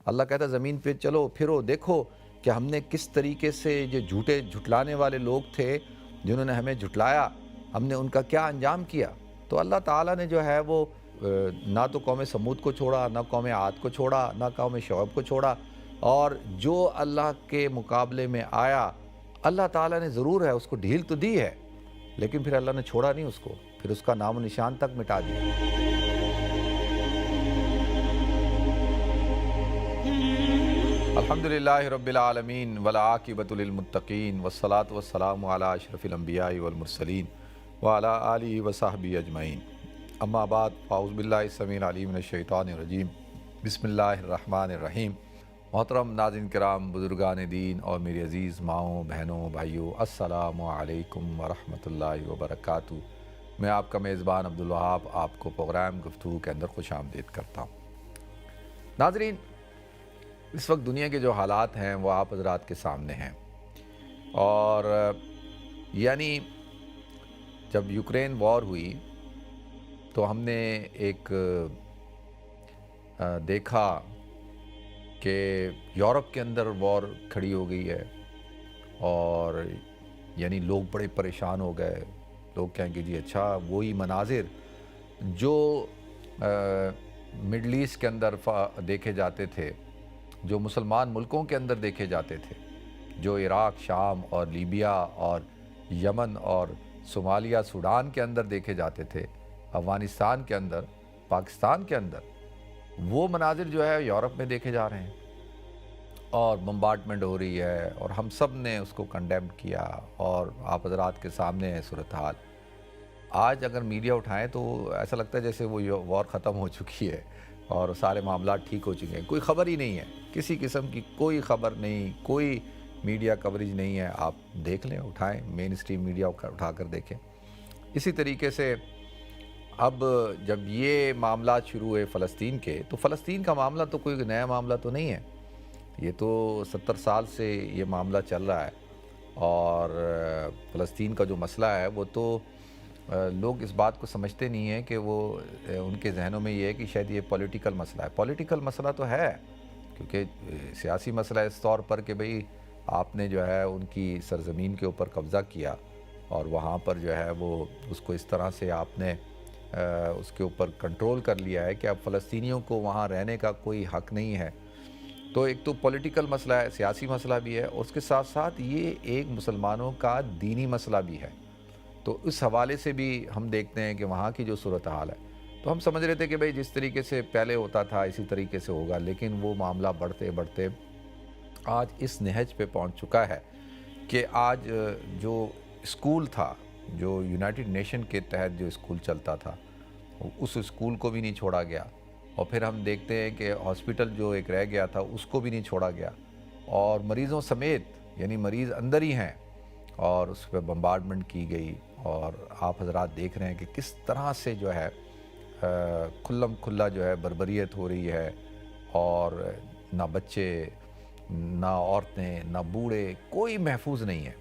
اللہ کہتا ہے زمین پہ چلو پھرو دیکھو کہ ہم نے کس طریقے سے جو جھٹلانے والے لوگ تھے جنہوں نے ہمیں جھٹلایا، ہم نے ان کا کیا انجام کیا۔ تو اللہ تعالیٰ نے جو ہے وہ نہ تو قوم سمود کو چھوڑا، نہ قوم عاد کو چھوڑا، نہ قوم شعیب کو چھوڑا، اور جو اللہ کے مقابلے میں آیا اللہ تعالیٰ نے ضرور ہے اس کو ڈھیل تو دی ہے، لیکن پھر اللہ نے چھوڑا نہیں اس کو، پھر اس کا نام و نشان تک مٹا دیا۔ الحمدللہ رب العالمین والعاقبۃ للمتقین والصلاۃ والسلام علی اشرف الانبیاء والمرسلین وعلی آلہ وصحبہ اجمعین، اما بعد فاعوذ باللہ السمیع العلیم من الشیطان الرجیم، بسم اللہ الرحمن الرحیم۔ محترم ناظرین کرام، بزرگان دین اور میری عزیز ماؤں بہنوں بھائیوں، السلام علیکم ورحمۃ اللہ وبرکاتہ۔ میں آپ کا میزبان عبدالوہاب آپ کو پروگرام گفتگو کے اندر خوش آمدید کرتا ہوں۔ ناظرین، اس وقت دنیا کے جو حالات ہیں وہ آپ حضرات کے سامنے ہیں، اور یعنی جب یوکرین وار ہوئی تو ہم نے ایک دیکھا کہ یورپ کے اندر وار کھڑی ہو گئی ہے، اور یعنی لوگ بڑے پریشان ہو گئے۔ لوگ کہیں گے جی اچھا وہی مناظر جو مڈل ایسٹ کے اندر دیکھے جاتے تھے، جو مسلمان ملکوں کے اندر دیکھے جاتے تھے، جو عراق، شام اور لیبیا اور یمن اور صومالیہ، سوڈان کے اندر دیکھے جاتے تھے، افغانستان کے اندر، پاکستان کے اندر، وہ مناظر جو ہے یورپ میں دیکھے جا رہے ہیں، اور بمبارڈمنٹ ہو رہی ہے، اور ہم سب نے اس کو کنڈیم کیا، اور آپ حضرات کے سامنے ہے صورتحال۔ آج اگر میڈیا اٹھائیں تو ایسا لگتا ہے جیسے وہ وار ختم ہو چکی ہے اور سارے معاملات ٹھیک ہو چکے ہیں، کوئی خبر ہی نہیں ہے، کسی قسم کی کوئی خبر نہیں، کوئی میڈیا کوریج نہیں ہے۔ آپ دیکھ لیں، اٹھائیں، مین اسٹریم میڈیا اٹھا کر دیکھیں۔ اسی طریقے سے اب جب یہ معاملات شروع ہوئے فلسطین کے، تو فلسطین کا معاملہ تو کوئی نیا معاملہ تو نہیں ہے، یہ تو 70 سال سے یہ معاملہ چل رہا ہے، اور فلسطین کا جو مسئلہ ہے وہ تو لوگ اس بات کو سمجھتے نہیں ہیں کہ وہ ان کے ذہنوں میں یہ ہے کہ شاید یہ پولیٹیکل مسئلہ ہے۔ پولیٹیکل مسئلہ تو ہے، کیونکہ سیاسی مسئلہ اس طور پر کہ بھئی آپ نے جو ہے ان کی سرزمین کے اوپر قبضہ کیا، اور وہاں پر جو ہے وہ اس کو اس طرح سے آپ نے اس کے اوپر کنٹرول کر لیا ہے کہ اب فلسطینیوں کو وہاں رہنے کا کوئی حق نہیں ہے۔ تو ایک تو پولیٹیکل مسئلہ ہے، سیاسی مسئلہ بھی ہے، اور اس کے ساتھ ساتھ یہ ایک مسلمانوں کا دینی مسئلہ بھی ہے۔ تو اس حوالے سے بھی ہم دیکھتے ہیں کہ وہاں کی جو صورتحال ہے، تو ہم سمجھ رہے تھے کہ بھئی جس طریقے سے پہلے ہوتا تھا اسی طریقے سے ہوگا، لیکن وہ معاملہ بڑھتے بڑھتے آج اس نہج پہ پہنچ چکا ہے کہ آج جو اسکول تھا، جو یونائٹڈ نیشن کے تحت جو اسکول چلتا تھا، اس اسکول کو بھی نہیں چھوڑا گیا، اور پھر ہم دیکھتے ہیں کہ ہاسپٹل جو ایک رہ گیا تھا اس کو بھی نہیں چھوڑا گیا، اور مریضوں سمیت، یعنی مریض اندر ہی ہیں، اور اس پہ بمبارڈمنٹ کی گئی، اور آپ حضرات دیکھ رہے ہیں کہ کس طرح سے جو ہے کھلم کھلا جو ہے بربریت ہو رہی ہے، اور نہ بچے، نہ عورتیں، نہ بوڑھے، کوئی محفوظ نہیں ہے،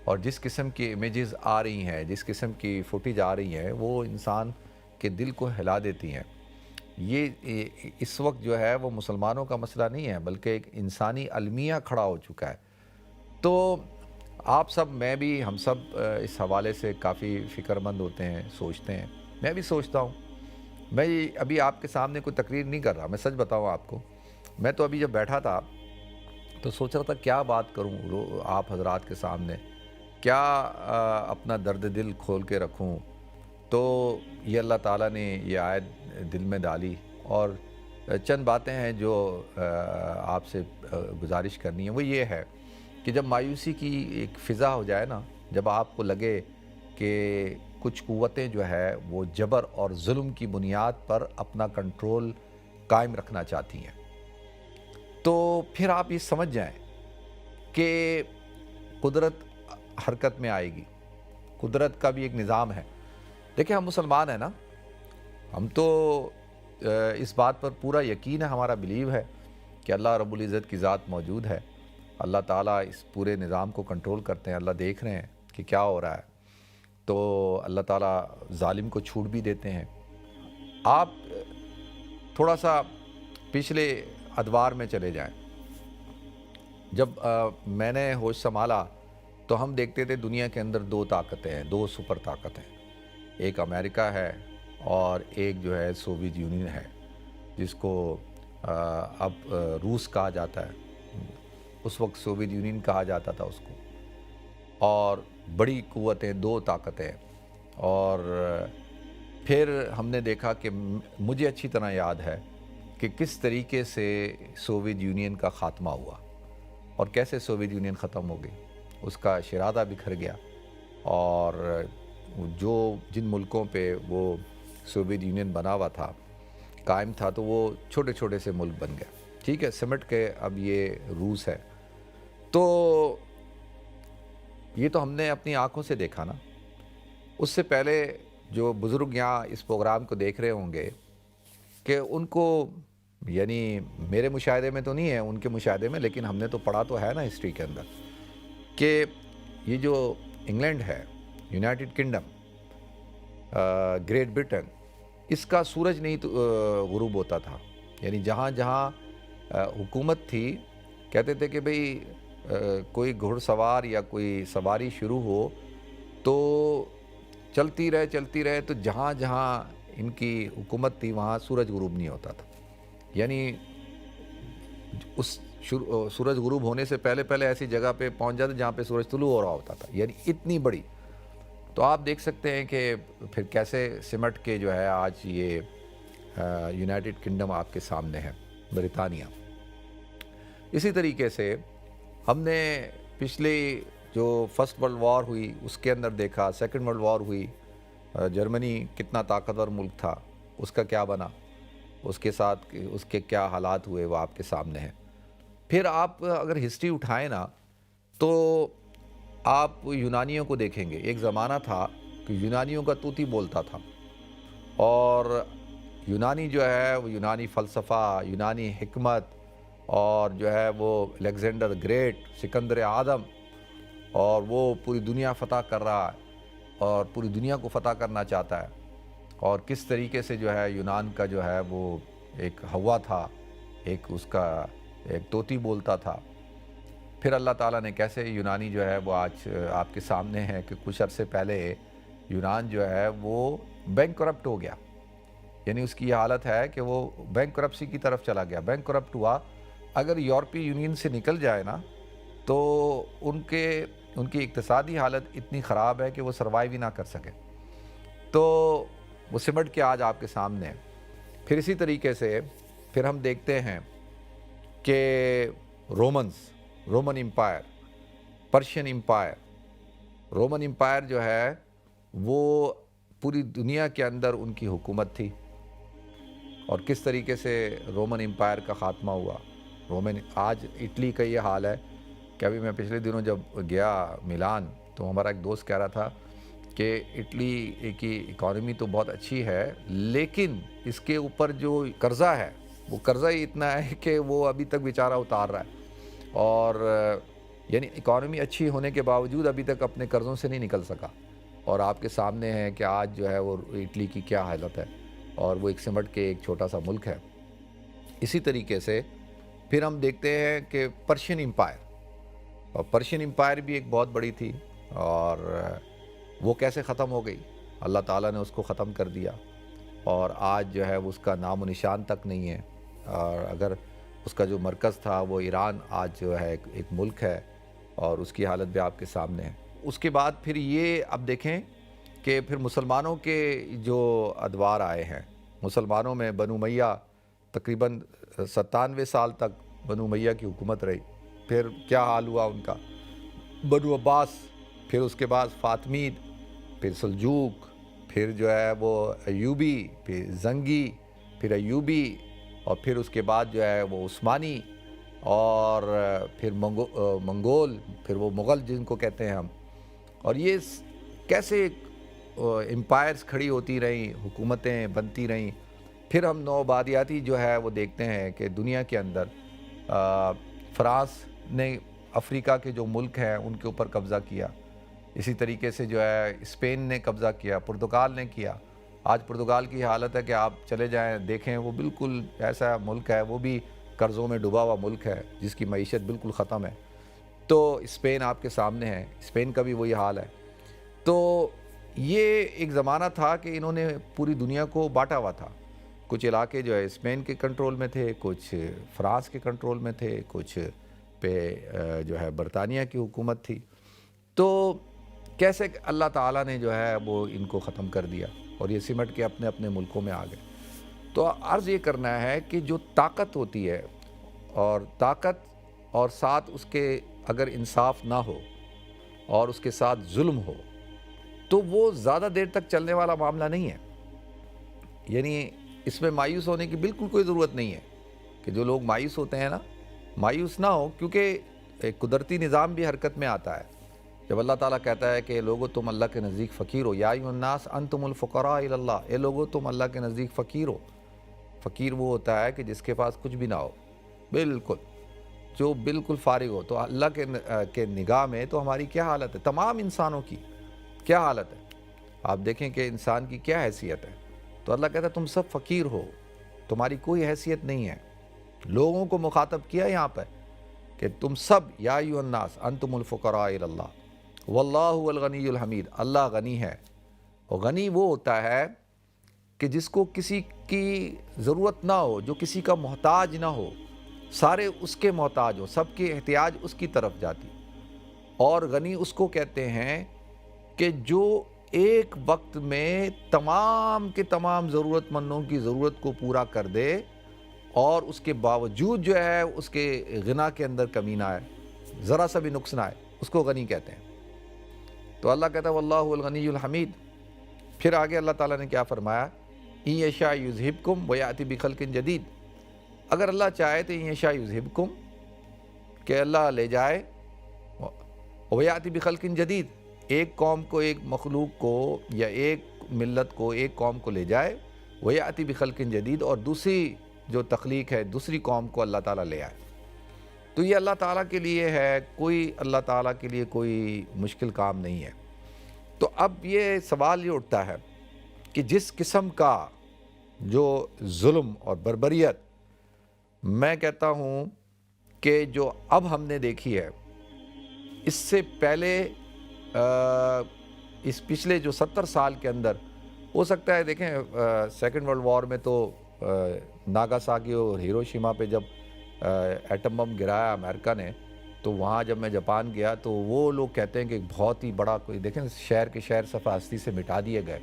اور جس قسم کی امیجز آ رہی ہیں، جس قسم کی فوٹیج آ رہی ہیں، وہ انسان کے دل کو ہلا دیتی ہیں۔ یہ اس وقت جو ہے وہ مسلمانوں کا مسئلہ نہیں ہے، بلکہ ایک انسانی المیہ کھڑا ہو چکا ہے۔ تو آپ سب، میں بھی، ہم سب اس حوالے سے کافی فکر مند ہوتے ہیں، سوچتے ہیں، میں بھی سوچتا ہوں۔ میں ابھی آپ کے سامنے کوئی تقریر نہیں کر رہا، میں سچ بتاؤں آپ کو، میں تو ابھی جب بیٹھا تھا تو سوچ رہا تھا کیا بات کروں آپ حضرات کے سامنے، کیا اپنا درد دل کھول کے رکھوں۔ تو یہ اللہ تعالیٰ نے یہ آیت دل میں ڈالی، اور چند باتیں ہیں جو آپ سے گزارش کرنی ہے، وہ یہ ہے کہ جب مایوسی کی ایک فضا ہو جائے نا، جب آپ کو لگے کہ کچھ قوتیں جو ہے وہ جبر اور ظلم کی بنیاد پر اپنا کنٹرول قائم رکھنا چاہتی ہیں، تو پھر آپ یہ سمجھ جائیں کہ قدرت حرکت میں آئے گی۔ قدرت کا بھی ایک نظام ہے۔ دیکھیں، ہم مسلمان ہیں نا، ہم تو اس بات پر پورا یقین ہے، ہمارا بلیو ہے کہ اللہ رب العزت کی ذات موجود ہے، اللہ تعالیٰ اس پورے نظام کو کنٹرول کرتے ہیں، اللہ دیکھ رہے ہیں کہ کیا ہو رہا ہے، تو اللہ تعالیٰ ظالم کو چھوٹ بھی دیتے ہیں۔ آپ تھوڑا سا پچھلے ادوار میں چلے جائیں. جب میں نے ہوش سنبھالا تو ہم دیکھتے تھے دنیا کے اندر دو طاقتیں ہیں, دو سپر طاقتیں. ایک امریکہ ہے اور ایک جو ہے سوویت یونین ہے, جس کو اب روس کہا جاتا ہے. اس وقت سوویت یونین کہا جاتا تھا اس کو. اور بڑی قوتیں, دو طاقتیں. اور پھر ہم نے دیکھا کہ مجھے اچھی طرح یاد ہے کہ کس طریقے سے سوویت یونین کا خاتمہ ہوا اور کیسے سوویت یونین ختم ہو گئی. اس کا شرادہ بکھر گیا اور جن ملکوں پہ وہ سوویت یونین بنا ہوا تھا, قائم تھا, تو وہ چھوٹے چھوٹے سے ملک بن گئے. ٹھیک ہے, سمٹ کے اب یہ روس ہے. تو یہ تو ہم نے اپنی آنکھوں سے دیکھا نا. اس سے پہلے جو بزرگ یہاں اس پروگرام کو دیکھ رہے ہوں گے کہ ان کو, یعنی میرے مشاہدے میں تو نہیں ہے, ان کے مشاہدے میں, لیکن ہم نے تو پڑھا تو ہے نا ہسٹری کے اندر کہ یہ جو انگلینڈ ہے, یونائٹڈ کنگڈم, گریٹ برٹن, اس کا سورج نہیں تو غروب ہوتا تھا. یعنی جہاں جہاں حکومت تھی, کہتے تھے کہ بھئی کوئی گھڑ سوار یا کوئی سواری شروع ہو تو چلتی رہے, تو جہاں جہاں ان کی حکومت تھی وہاں سورج غروب نہیں ہوتا تھا. یعنی اس سورج غروب ہونے سے پہلے ایسی جگہ پہ پہنچ جاتے جہاں پہ سورج طلوع ہو رہا ہوتا تھا. یعنی اتنی بڑی. تو آپ دیکھ سکتے ہیں کہ پھر کیسے سمٹ کے جو ہے آج یہ یونائٹڈ کنگڈم آپ کے سامنے ہے, برطانیہ. اسی طریقے سے ہم نے پچھلی جو فرسٹ ورلڈ وار ہوئی اس کے اندر دیکھا, سیکنڈ ورلڈ وار ہوئی, جرمنی کتنا طاقتور ملک تھا, اس کا کیا بنا, اس کے ساتھ اس کے کیا حالات ہوئے, وہ آپ کے سامنے ہیں. پھر آپ اگر ہسٹری اٹھائیں نا تو آپ یونانیوں کو دیکھیں گے. ایک زمانہ تھا کہ یونانیوں کا طوطی بولتا تھا, اور یونانی جو ہے وہ یونانی فلسفہ, یونانی حکمت, اور جو ہے وہ الیگزینڈر گریٹ, سکندر اعظم, اور وہ پوری دنیا فتح کر رہا ہے اور پوری دنیا کو فتح کرنا چاہتا ہے. اور کس طریقے سے جو ہے یونان کا جو ہے وہ ایک ہوا تھا, ایک اس کا ایک طوطی بولتا تھا. پھر اللہ تعالیٰ نے کیسے یونانی جو ہے وہ آج آپ کے سامنے ہے کہ کچھ عرصے پہلے یونان جو ہے وہ بینک کرپٹ ہو گیا. یعنی اس کی یہ حالت ہے کہ وہ بینک کرپسی کی طرف چلا گیا, بینک کرپٹ ہوا. اگر یورپی یونین سے نکل جائے نا تو ان کی اقتصادی حالت اتنی خراب ہے کہ وہ سروائیو ہی نہ کر سکے. تو وہ سمٹ کے آج آپ کے سامنے ہے. پھر اسی طریقے سے پھر ہم دیکھتے ہیں کہ Roman empire, Persian empire. Roman empire جو ہے وہ پوری دنیا کے اندر ان کی حکومت تھی, اور کس طریقے سے رومن امپائر کا خاتمہ ہوا. آج اٹلی کا یہ حال ہے کہ ابھی میں پچھلے دنوں جب گیا ملان تو ہمارا ایک دوست کہہ رہا تھا کہ اٹلی کی اکانومی تو بہت اچھی ہے, لیکن اس کے اوپر جو قرضہ ہے وہ قرضہ ہی اتنا ہے کہ وہ ابھی تک بیچارہ اتار رہا ہے. اور یعنی اکانومی اچھی ہونے کے باوجود ابھی تک اپنے قرضوں سے نہیں نکل سکا. اور آپ کے سامنے ہے کہ آج جو ہے وہ اٹلی کی کیا حالت ہے, اور وہ ایک سمٹ کے ایک چھوٹا سا ملک ہے. اسی طریقے سے پھر ہم دیکھتے ہیں کہ پرشین امپائر, اور پرشین امپائر بھی ایک بہت بڑی تھی, اور وہ کیسے ختم ہو گئی. اللہ تعالیٰ نے اس کو ختم کر دیا, اور آج جو ہے اس کا نام و نشان تک نہیں ہے. اور اگر اس کا جو مرکز تھا وہ ایران آج جو ہے ایک ملک ہے, اور اس کی حالت بھی آپ کے سامنے ہے. اس کے بعد پھر یہ اب دیکھیں کہ پھر مسلمانوں کے جو ادوار آئے ہیں, مسلمانوں میں بنو امیہ تقریباً 97 سال تک بنو امیہ کی حکومت رہی. پھر کیا حال ہوا ان کا, بنو عباس, پھر اس کے بعد فاطمید, پھر سلجوق, پھر جو ہے وہ ایوبی, پھر زنگی, پھر ایوبی, اور پھر اس کے بعد جو ہے وہ عثمانی, اور پھر منگول, پھر وہ مغل جن کو کہتے ہیں ہم. اور یہ کیسے امپائرز کھڑی ہوتی رہیں, حکومتیں بنتی رہیں. پھر ہم نوآبادیاتی جو ہے وہ دیکھتے ہیں کہ دنیا کے اندر فرانس نے افریقہ کے جو ملک ہیں ان کے اوپر قبضہ کیا. اسی طریقے سے جو ہے اسپین نے قبضہ کیا, پرتگال نے کیا. آج پرتگال کی حالت ہے کہ آپ چلے جائیں دیکھیں, وہ بالکل ایسا ملک ہے, وہ بھی قرضوں میں ڈوبا ہوا ملک ہے جس کی معیشت بالکل ختم ہے. تو اسپین آپ کے سامنے ہے, اسپین کا بھی وہی حال ہے. تو یہ ایک زمانہ تھا کہ انہوں نے پوری دنیا کو بانٹا ہوا تھا. کچھ علاقے جو ہے اسپین کے کنٹرول میں تھے, کچھ فرانس کے کنٹرول میں تھے, کچھ پہ جو ہے برطانیہ کی حکومت تھی. تو کیسے اللہ تعالیٰ نے جو ہے وہ ان کو ختم کر دیا اور یہ سمٹ کے اپنے اپنے ملکوں میں آ گئے. تو عرض یہ کرنا ہے کہ جو طاقت ہوتی ہے, اور طاقت اور ساتھ اس کے اگر انصاف نہ ہو اور اس کے ساتھ ظلم ہو تو وہ زیادہ دیر تک چلنے والا معاملہ نہیں ہے. یعنی اس میں مایوس ہونے کی بالکل کوئی ضرورت نہیں ہے کہ جو لوگ مایوس ہوتے ہیں نا, مایوس نہ ہو, کیونکہ ایک قدرتی نظام بھی حرکت میں آتا ہے. جب اللہ تعالیٰ کہتا ہے کہ لوگو تم اللہ کے نزدیک فقیر ہو, یا ایھا الناس انتم الفقراء الی اللہ, اے لوگو تم اللہ کے نزدیک فقیر ہو. فقیر وہ ہوتا ہے کہ جس کے پاس کچھ بھی نہ ہو, بالکل جو بالکل فارغ ہو. تو اللہ کے نگاہ میں تو ہماری کیا حالت ہے, تمام انسانوں کی کیا حالت ہے. آپ دیکھیں کہ انسان کی کیا حیثیت ہے. تو اللہ کہتا ہے تم سب فقیر ہو, تمہاری کوئی حیثیت نہیں ہے. لوگوں کو مخاطب کیا یہاں پہ کہ تم سب, یا ایھا الناس انتم الفقراء الی اللہ واللہ هو الغنی الحمید. اللہ غنی ہے, اور غنی وہ ہوتا ہے کہ جس کو کسی کی ضرورت نہ ہو, جو کسی کا محتاج نہ ہو, سارے اس کے محتاج ہو, سب کی احتیاج اس کی طرف جاتی. اور غنی اس کو کہتے ہیں کہ جو ایک وقت میں تمام کے تمام ضرورت مندوں کی ضرورت کو پورا کر دے اور اس کے باوجود جو ہے اس کے غنا کے اندر کمی نہ آئے, ذرا سا بھی نقص نہ آئے, اس کو غنی کہتے ہیں. تو اللہ کہتا ہے واللہ الغنی الحمید. پھر آگے اللہ تعالیٰ نے کیا فرمایا, ان یشاء یذھبکم ویأتی بخلق جدید. اگر اللہ چاہے تو ان یشاء یذھبکم, کہ اللہ لے جائے, ویأتی بخلق جدید, ایک قوم کو, ایک مخلوق کو, یا ایک ملت کو, ایک قوم کو لے جائے, ویأتی بخلق جدید, اور دوسری جو تخلیق ہے دوسری قوم کو اللہ تعالیٰ لے آئے. تو یہ اللہ تعالیٰ کے لیے ہے, کوئی اللہ تعالیٰ کے لیے کوئی مشکل کام نہیں ہے. تو اب یہ سوال یہ اٹھتا ہے کہ جس قسم کا جو ظلم اور بربریت, میں کہتا ہوں کہ جو اب ہم نے دیکھی ہے, اس سے پہلے اس پچھلے جو 70 سال کے اندر ہو سکتا ہے, دیکھیں سیکنڈ ورلڈ وار میں تو ناگاساکی اور ہیروشیما پہ جب ایٹم بم گرایا امریکہ نے, تو وہاں جب میں جاپان گیا تو وہ لوگ کہتے ہیں کہ بہت ہی بڑا, کوئی دیکھیں شہر کے شہر صفحہ ہستی سے مٹا دیے گئے,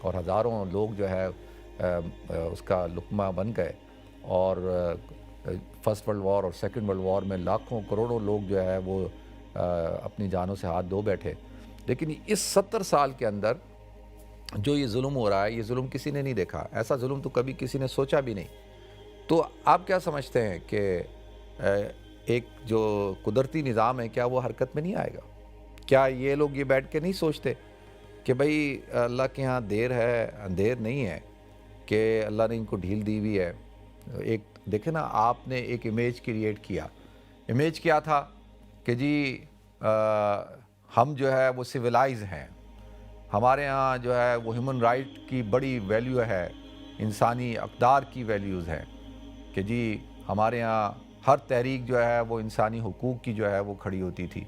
اور ہزاروں لوگ جو ہے اس کا لقمہ بن گئے. اور فرسٹ ورلڈ وار اور سیکنڈ ورلڈ وار میں لاکھوں کروڑوں لوگ جو ہے وہ اپنی جانوں سے ہاتھ دھو بیٹھے. لیکن اس 70 سال کے اندر جو یہ ظلم ہو رہا ہے, یہ ظلم کسی نے نہیں دیکھا. ایسا ظلم تو کبھی کسی نے سوچا بھی نہیں. تو آپ کیا سمجھتے ہیں کہ ایک جو قدرتی نظام ہے, کیا وہ حرکت میں نہیں آئے گا؟ کیا یہ لوگ یہ بیٹھ کے نہیں سوچتے کہ بھئی اللہ کے ہاں دیر ہے, اندھیر نہیں ہے, کہ اللہ نے ان کو ڈھیل دی ہوئی ہے. ایک دیکھیں نا, آپ نے ایک امیج کریٹ کیا. امیج کیا تھا کہ جی ہم جو ہے وہ سویلائز ہیں, ہمارے ہاں جو ہے وہ ہیومن رائٹ کی بڑی ویلیو ہے, انسانی اقدار کی ویلیوز ہیں, کہ جی ہمارے ہاں ہر تحریک جو ہے وہ انسانی حقوق کی جو ہے وہ کھڑی ہوتی تھی,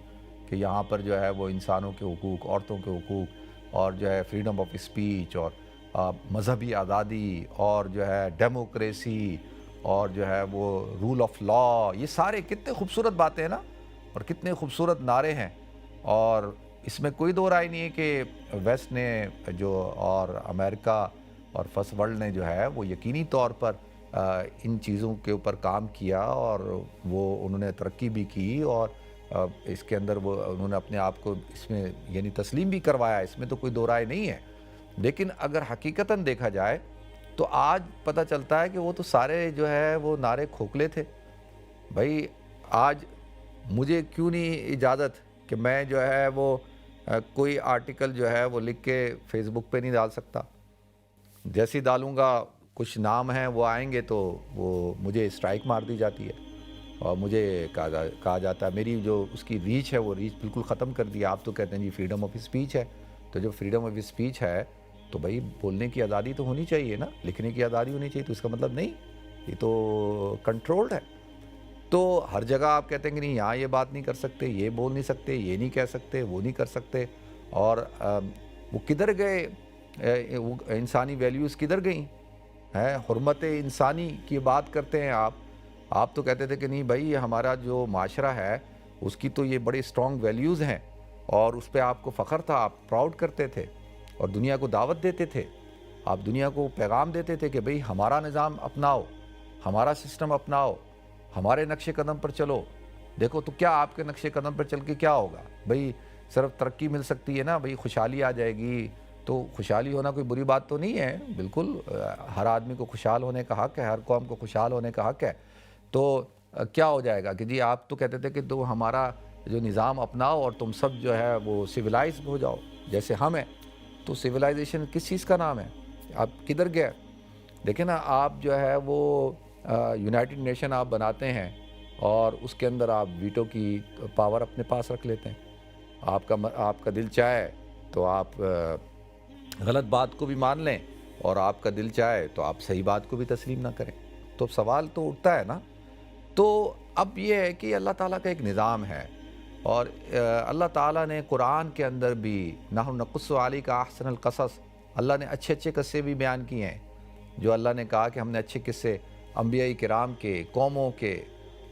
کہ یہاں پر جو ہے وہ انسانوں کے حقوق, عورتوں کے حقوق, اور جو ہے فریڈم آف اسپیچ, اور مذہبی آزادی, اور جو ہے ڈیموکریسی, اور جو ہے وہ رول آف لا. یہ سارے کتنے خوبصورت باتیں ہیں نا, اور کتنے خوبصورت نعرے ہیں. اور اس میں کوئی دو رائے نہیں ہے کہ ویسٹ نے جو, اور امریکہ اور فرسٹ ورلڈ نے جو ہے وہ یقینی طور پر ان چیزوں کے اوپر کام کیا, اور وہ انہوں نے ترقی بھی کی, اور اس کے اندر وہ انہوں نے اپنے آپ کو اس میں یعنی تسلیم بھی کروایا. اس میں تو کوئی دو رائے نہیں ہے. لیکن اگر حقیقتاً دیکھا جائے تو آج پتہ چلتا ہے کہ وہ تو سارے جو ہے وہ نعرے کھوکھلے تھے. بھائی آج مجھے کیوں نہیں اجازت کہ میں جو ہے وہ کوئی آرٹیکل جو ہے وہ لکھ کے فیس بک پہ نہیں ڈال سکتا؟ جیسے ڈالوں گا کچھ نام ہیں وہ آئیں گے تو وہ مجھے اسٹرائک مار دی جاتی ہے, اور مجھے کہا جاتا ہے میری جو اس کی ریچ ہے وہ ریچ بالکل ختم کر دیا. آپ تو کہتے ہیں جی فریڈم آف اسپیچ ہے, تو جو فریڈم آف اسپیچ ہے تو بھائی بولنے کی آزادی تو ہونی چاہیے نا, لکھنے کی آزادی ہونی چاہیے. تو اس کا مطلب نہیں, یہ تو کنٹرولڈ ہے. تو ہر جگہ آپ کہتے ہیں کہ نہیں یہاں یہ بات نہیں کر سکتے، یہ بول نہیں سکتے، یہ نہیں کہہ سکتے، وہ نہیں کر سکتے، اور وہ کدھر گئے؟ وہ انسانی ویلیوز کدھر گئیں؟ حرمت انسانی کی بات کرتے ہیں آپ تو کہتے تھے کہ نہیں بھائی یہ ہمارا جو معاشرہ ہے اس کی تو یہ بڑے اسٹرانگ ویلیوز ہیں، اور اس پہ آپ کو فخر تھا، آپ پراؤڈ کرتے تھے اور دنیا کو دعوت دیتے تھے، آپ دنیا کو پیغام دیتے تھے کہ بھئی ہمارا نظام اپناؤ، ہمارا سسٹم اپناؤ، ہمارے نقش قدم پر چلو۔ دیکھو تو کیا آپ کے نقش قدم پر چل کے کیا ہوگا؟ بھئی صرف ترقی مل سکتی ہے نا، بھئی خوشحالی آ جائے گی، تو خوشحالی ہونا کوئی بری بات تو نہیں ہے، بالکل ہر آدمی کو خوشحال ہونے کا حق ہے، ہر قوم کو خوشحال ہونے کا حق ہے۔ تو کیا ہو جائے گا کہ جی آپ تو کہتے تھے کہ تو ہمارا جو نظام اپناؤ اور تم سب جو ہے وہ سویلائز ہو جاؤ جیسے ہم ہیں۔ تو سویلائزیشن کس چیز کا نام ہے؟ آپ کدھر گئے؟ دیکھیں نا، آپ جو ہے وہ یونائٹڈ نیشن آپ بناتے ہیں اور اس کے اندر آپ ویٹو کی پاور اپنے پاس رکھ لیتے ہیں۔ آپ کا دل چاہے تو آپ غلط بات کو بھی مان لیں، اور آپ کا دل چاہے تو آپ صحیح بات کو بھی تسلیم نہ کریں۔ تو سوال تو اٹھتا ہے نا۔ تو اب یہ ہے کہ اللہ تعالیٰ کا ایک نظام ہے، اور اللہ تعالیٰ نے قرآن کے اندر بھی نحن نقص علیک احسن القصص، اللہ نے اچھے اچھے قصے بھی بیان کیے ہیں، جو اللہ نے کہا کہ ہم نے اچھے قصے انبیاء کرام کے، قوموں کے،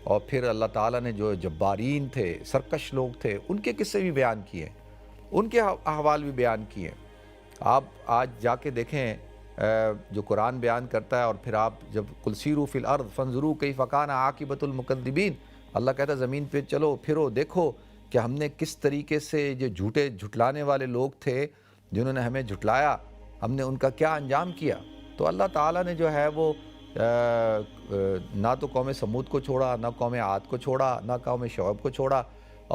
اور پھر اللہ تعالیٰ نے جو جبارین تھے، سرکش لوگ تھے، ان کے قصے بھی بیان کیے، ان کے احوال بھی بیان کیے۔ آپ آج جا کے دیکھیں جو قرآن بیان کرتا ہے، اور پھر آپ جب قل سیروا فی الارض فانظروا کیف کان عاقبۃ المکذبین، اللہ کہتا ہے زمین پہ چلو پھرو دیکھو کہ ہم نے کس طریقے سے جو جھٹلانے والے لوگ تھے، جنہوں نے ہمیں جھٹلایا، ہم نے ان کا کیا انجام کیا۔ تو اللہ تعالیٰ نے جو ہے وہ نہ تو قوم سمود کو چھوڑا، نہ قوم عاد کو چھوڑا، نہ قوم شعیب کو چھوڑا،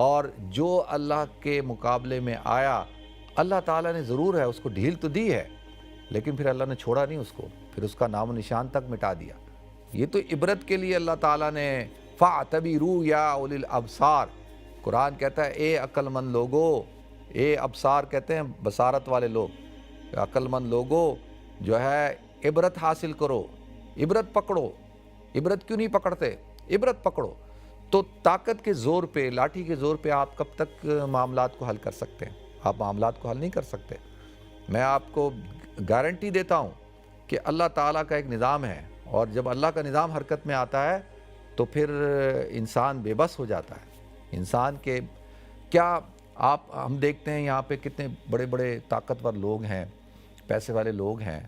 اور جو اللہ کے مقابلے میں آیا اللہ تعالیٰ نے ضرور ہے اس کو ڈھیل تو دی ہے، لیکن پھر اللہ نے چھوڑا نہیں اس کو، پھر اس کا نام و نشان تک مٹا دیا۔ یہ تو عبرت کے لیے اللہ تعالیٰ نے فَاعْتَبِرُوا يَا أُولِي الْأَبْصَارِ، قرآن کہتا ہے اے عقل مند لوگو، اے ابصار کہتے ہیں بصارت والے لوگ، عقل مند لوگو جو ہے عبرت حاصل کرو، عبرت پکڑو۔ عبرت کیوں نہیں پکڑتے؟ عبرت پکڑو۔ تو طاقت کے زور پہ، لاٹھی کے زور پہ آپ کب تک معاملات کو حل کر سکتے ہیں؟ آپ معاملات کو حل نہیں کر سکتے۔ میں آپ کو گارنٹی دیتا ہوں کہ اللہ تعالیٰ کا ایک نظام ہے، اور جب اللہ کا نظام حرکت میں آتا ہے تو پھر انسان بے بس ہو جاتا ہے۔ انسان کے کیا ہم دیکھتے ہیں یہاں پہ کتنے بڑے بڑے طاقتور لوگ ہیں، پیسے والے لوگ ہیں،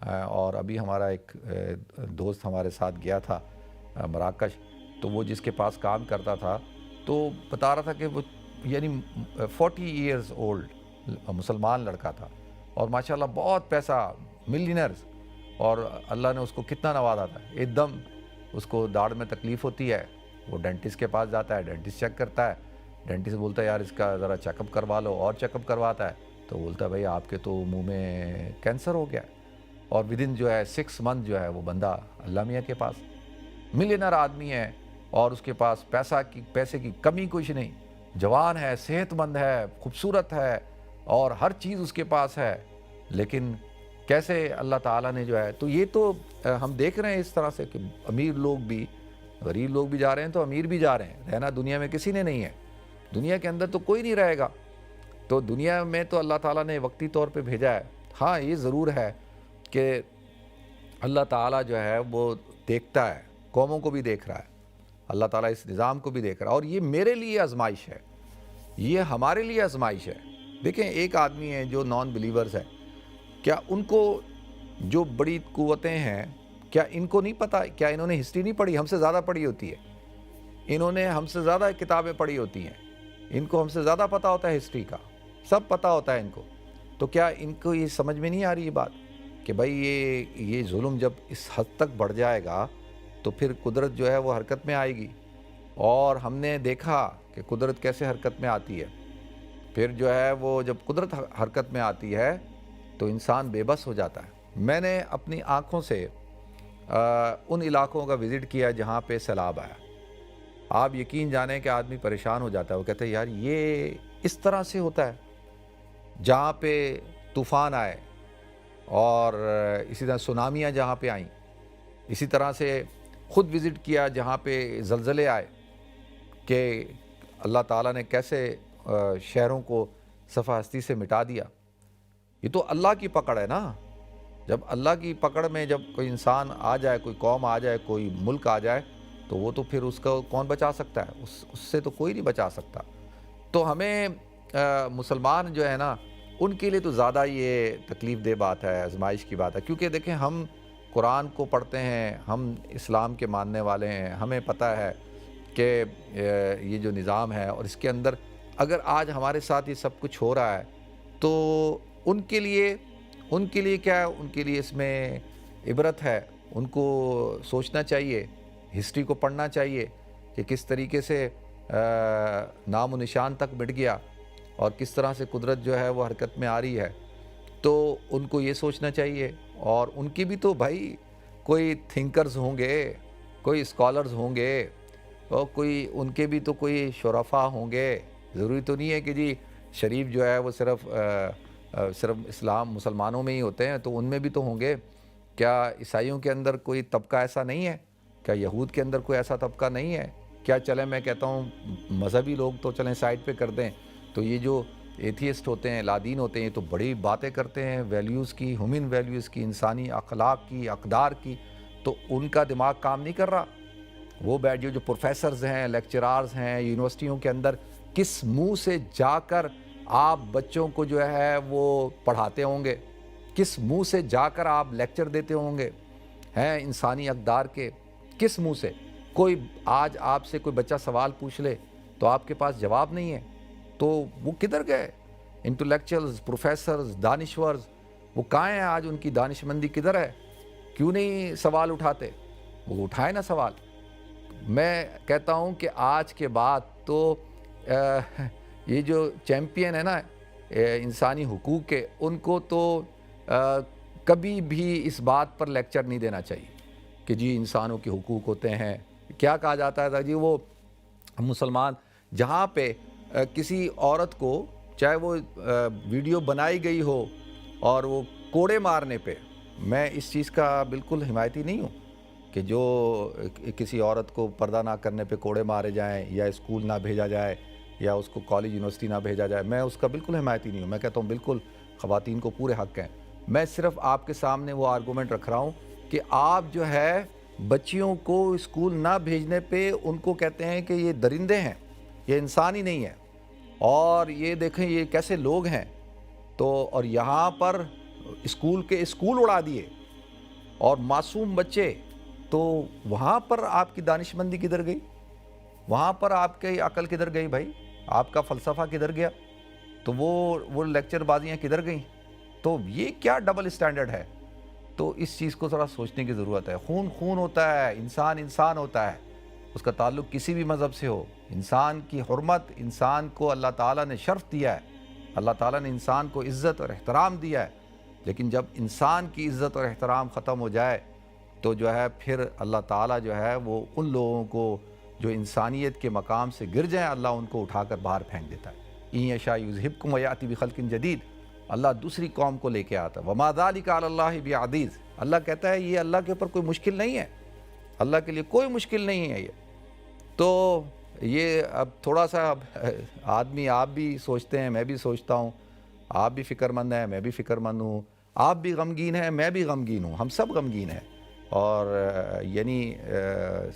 اور ابھی ہمارا ایک دوست ہمارے ساتھ گیا تھا مراکش، تو وہ جس کے پاس کام کرتا تھا تو بتا رہا تھا کہ وہ یعنی 40 ایئرز اولڈ مسلمان لڑکا تھا، اور ماشاءاللہ بہت پیسہ، ملینرز، اور اللہ نے اس کو کتنا نوازا تھا۔ ایک دم اس کو داڑھ میں تکلیف ہوتی ہے، وہ ڈینٹسٹ کے پاس جاتا ہے، ڈینٹسٹ چیک کرتا ہے، ڈینٹسٹ بولتا ہے یار اس کا ذرا چیک اپ کروا لو، اور چیک اپ کرواتا ہے تو بولتا ہے بھائی آپ کے تو منہ میں کینسر ہو گیا ہے، اور ودن جو ہے 6 منتھ جو ہے وہ بندہ اللہ میاں کے پاس ملینر آدمی ہے، اور اس کے پاس پیسے کی کمی کچھ نہیں، جوان ہے، صحت مند ہے، خوبصورت ہے، اور ہر چیز اس کے پاس ہے، لیکن کیسے اللہ تعالیٰ نے جو ہے، تو یہ تو ہم دیکھ رہے ہیں اس طرح سے کہ امیر لوگ بھی، غریب لوگ بھی جا رہے ہیں تو امیر بھی جا رہے ہیں، رہنا دنیا میں کسی نے نہیں ہے، دنیا کے اندر تو کوئی نہیں رہے گا، تو دنیا میں تو اللہ تعالیٰ نے وقتی طور پہ بھیجا ہے۔ ہاں یہ ضرور ہے کہ اللہ تعالیٰ جو ہے وہ دیکھتا ہے، قوموں کو بھی دیکھ رہا ہے، اللہ تعالیٰ اس نظام کو بھی دیکھ رہا ہے، اور یہ میرے لیے آزمائش ہے، یہ ہمارے لیے آزمائش ہے۔ دیکھیں ایک آدمی ہے جو نان بلیورز ہے، کیا ان کو جو بڑی قوتیں ہیں، کیا ان کو نہیں پتہ؟ کیا انہوں نے ہسٹری نہیں پڑھی؟ ہم سے زیادہ پڑھی ہوتی ہے، انہوں نے ہم سے زیادہ کتابیں پڑھی ہوتی ہیں، ان کو ہم سے زیادہ پتہ ہوتا ہے ہسٹری کا، سب پتہ ہوتا ہے ان کو، تو کیا ان کو یہ سمجھ میں نہیں آ رہی یہ بات کہ بھائی یہ ظلم جب اس حد تک بڑھ جائے گا تو پھر قدرت جو ہے وہ حرکت میں آئے گی، اور ہم نے دیکھا کہ قدرت کیسے حرکت میں آتی ہے، پھر جو ہے وہ جب قدرت حرکت میں آتی ہے تو انسان بے بس ہو جاتا ہے۔ میں نے اپنی آنکھوں سے ان علاقوں کا وزٹ کیا جہاں پہ سیلاب آیا، آپ یقین جانیں کہ آدمی پریشان ہو جاتا ہے، وہ کہتا ہے یار یہ اس طرح سے ہوتا ہے، جہاں پہ طوفان آئے، اور اسی طرح سونامیاں جہاں پہ آئیں، اسی طرح سے خود وزٹ کیا جہاں پہ زلزلے آئے کہ اللہ تعالیٰ نے کیسے شہروں کو صفحہ ہستی سے مٹا دیا. یہ تو اللہ کی پکڑ ہے نا. جب اللہ کی پکڑ میں جب کوئی انسان آ جائے, کوئی قوم آ جائے, کوئی ملک آ جائے, تو وہ تو پھر اس کو کون بچا سکتا ہے؟ اس سے تو کوئی نہیں بچا سکتا. تو ہمیں مسلمان جو ہے نا, ان کے لیے تو زیادہ یہ تکلیف دہ بات ہے, آزمائش کی بات ہے. کیونکہ دیکھیں, ہم قرآن کو پڑھتے ہیں, ہم اسلام کے ماننے والے ہیں, ہمیں پتہ ہے کہ یہ جو نظام ہے اور اس کے اندر اگر آج ہمارے ساتھ یہ سب کچھ ہو رہا ہے تو ان کے لیے کیا ہے؟ ان کے لیے اس میں عبرت ہے. ان کو سوچنا چاہیے, ہسٹری کو پڑھنا چاہیے کہ کس طریقے سے نام و نشان تک مٹ گیا اور کس طرح سے قدرت جو ہے وہ حرکت میں آ رہی ہے. تو ان کو یہ سوچنا چاہیے. اور ان کی بھی تو بھائی کوئی تھنکرز ہوں گے, کوئی اسکالرز ہوں گے, اور کوئی ان کے بھی تو کوئی شرفاء ہوں گے. ضروری تو نہیں ہے کہ جی شریف جو ہے وہ صرف اسلام مسلمانوں میں ہی ہوتے ہیں, تو ان میں بھی تو ہوں گے. کیا عیسائیوں کے اندر کوئی طبقہ ایسا نہیں ہے؟ کیا یہود کے اندر کوئی ایسا طبقہ نہیں ہے؟ کیا چلیں, میں کہتا ہوں مذہبی لوگ تو چلیں سائڈ پہ کر دیں, تو یہ جو ایتھیسٹ ہوتے ہیں, لادین ہوتے ہیں, یہ تو بڑی باتیں کرتے ہیں ویلیوز کی, ہیومن ویلیوز کی, انسانی اخلاق کی, اقدار کی. تو ان کا دماغ کام نہیں کر رہا. وہ بیٹھ جو پروفیسرز ہیں, لیکچرارز ہیں یونیورسٹیوں کے اندر, کس منہ سے جا کر آپ بچوں کو جو ہے وہ پڑھاتے ہوں گے, کس منہ سے جا کر آپ لیکچر دیتے ہوں گے ہیں انسانی اقدار کے, کس منہ سے؟ کوئی آج آپ سے کوئی بچہ سوال پوچھ لے تو آپ کے پاس جواب نہیں ہے, تو وہ کدھر گئے؟ انٹلیکچوئلز, پروفیسرز, دانشورز, وہ کہاں ہیں آج؟ ان کی دانش مندی کدھر ہے؟ کیوں نہیں سوال اٹھاتے؟ وہ اٹھائے نا سوال. میں کہتا ہوں کہ آج کے بعد تو یہ جو چیمپئن ہے نا انسانی حقوق کے, ان کو تو کبھی بھی اس بات پر لیکچر نہیں دینا چاہیے کہ جی انسانوں کے حقوق ہوتے ہیں. کیا کہا جاتا ہے جی, وہ مسلمان جہاں پہ کسی عورت کو, چاہے وہ ویڈیو بنائی گئی ہو اور وہ کوڑے مارنے پہ, میں اس چیز کا بالکل حمایتی نہیں ہوں کہ جو کسی عورت کو پردہ نہ کرنے پہ کوڑے مارے جائیں یا اسکول نہ بھیجا جائے یا اس کو کالج یونیورسٹی نہ بھیجا جائے, میں اس کا بالکل حمایتی نہیں ہوں. میں کہتا ہوں بالکل خواتین کو پورے حق ہیں. میں صرف آپ کے سامنے وہ آرگومنٹ رکھ رہا ہوں کہ آپ جو ہے بچیوں کو اسکول نہ بھیجنے پہ ان کو کہتے ہیں کہ یہ درندے ہیں, یہ انسان ہی نہیں ہے, اور یہ دیکھیں یہ کیسے لوگ ہیں. تو اور یہاں پر اسکول اڑا دیے اور معصوم بچے, تو وہاں پر آپ کی دانش مندی کدھر گئی؟ وہاں پر آپ کی عقل کدھر گئی بھائی؟ آپ کا فلسفہ کدھر گیا؟ تو وہ لیکچر بازیاں کدھر گئیں؟ تو یہ کیا ڈبل اسٹینڈرڈ ہے؟ تو اس چیز کو تھوڑا سوچنے کی ضرورت ہے. خون ہوتا ہے, انسان ہوتا ہے, اس کا تعلق کسی بھی مذہب سے ہو. انسان کی حرمت, انسان کو اللہ تعالیٰ نے شرف دیا ہے, اللہ تعالیٰ نے انسان کو عزت اور احترام دیا ہے. لیکن جب انسان کی عزت اور احترام ختم ہو جائے تو جو ہے پھر اللہ تعالیٰ جو ہے وہ ان لوگوں کو جو انسانیت کے مقام سے گر جائیں, اللہ ان کو اٹھا کر باہر پھینک دیتا ہے. ان یشاء یذھبکم ویأتی بخلق جدید, اللہ دوسری قوم کو لے کے آتا ہے. وما ذلک علی اللہ بعزیز, اللہ کہتا ہے یہ اللہ کے اوپر کوئی مشکل نہیں ہے, اللہ کے لیے کوئی مشکل نہیں ہے یہ. تو یہ اب تھوڑا سا آدمی, آپ بھی سوچتے ہیں, میں بھی سوچتا ہوں, آپ بھی فکر مند ہیں, میں بھی فکر مند ہوں, آپ بھی غمگین ہیں, میں بھی غمگین ہوں, ہم سب غمگین ہیں. اور یعنی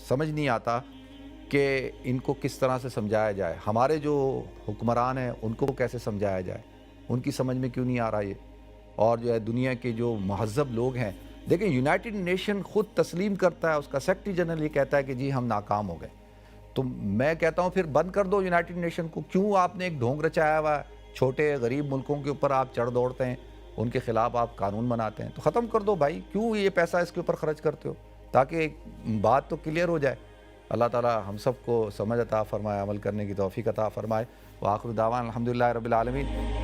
سمجھ نہیں آتا کہ ان کو کس طرح سے سمجھایا جائے. ہمارے جو حکمران ہیں ان کو کیسے سمجھایا جائے, ان کی سمجھ میں کیوں نہیں آ رہا یہ. اور جو ہے دنیا کے جو مہذب لوگ ہیں, دیکھیں یونائٹڈ نیشن خود تسلیم کرتا ہے, اس کا سیکریٹری جنرل یہ کہتا ہے کہ جی ہم ناکام ہو گئے. تو میں کہتا ہوں پھر بند کر دو یونائٹڈ نیشن کو. کیوں آپ نے ایک ڈھونگ رچایا ہوا ہے, چھوٹے غریب ملکوں کے اوپر آپ چڑھ دوڑتے ہیں, ان کے خلاف آپ قانون بناتے ہیں. تو ختم کر دو بھائی, کیوں یہ پیسہ اس کے اوپر خرچ کرتے ہو, تاکہ بات تو کلیئر ہو جائے. اللہ تعالی ہم سب کو سمجھ عطا فرمائے, عمل کرنے کی توفیق عطا فرمائے. وآخر دعوانا الحمدللہ رب العالمین.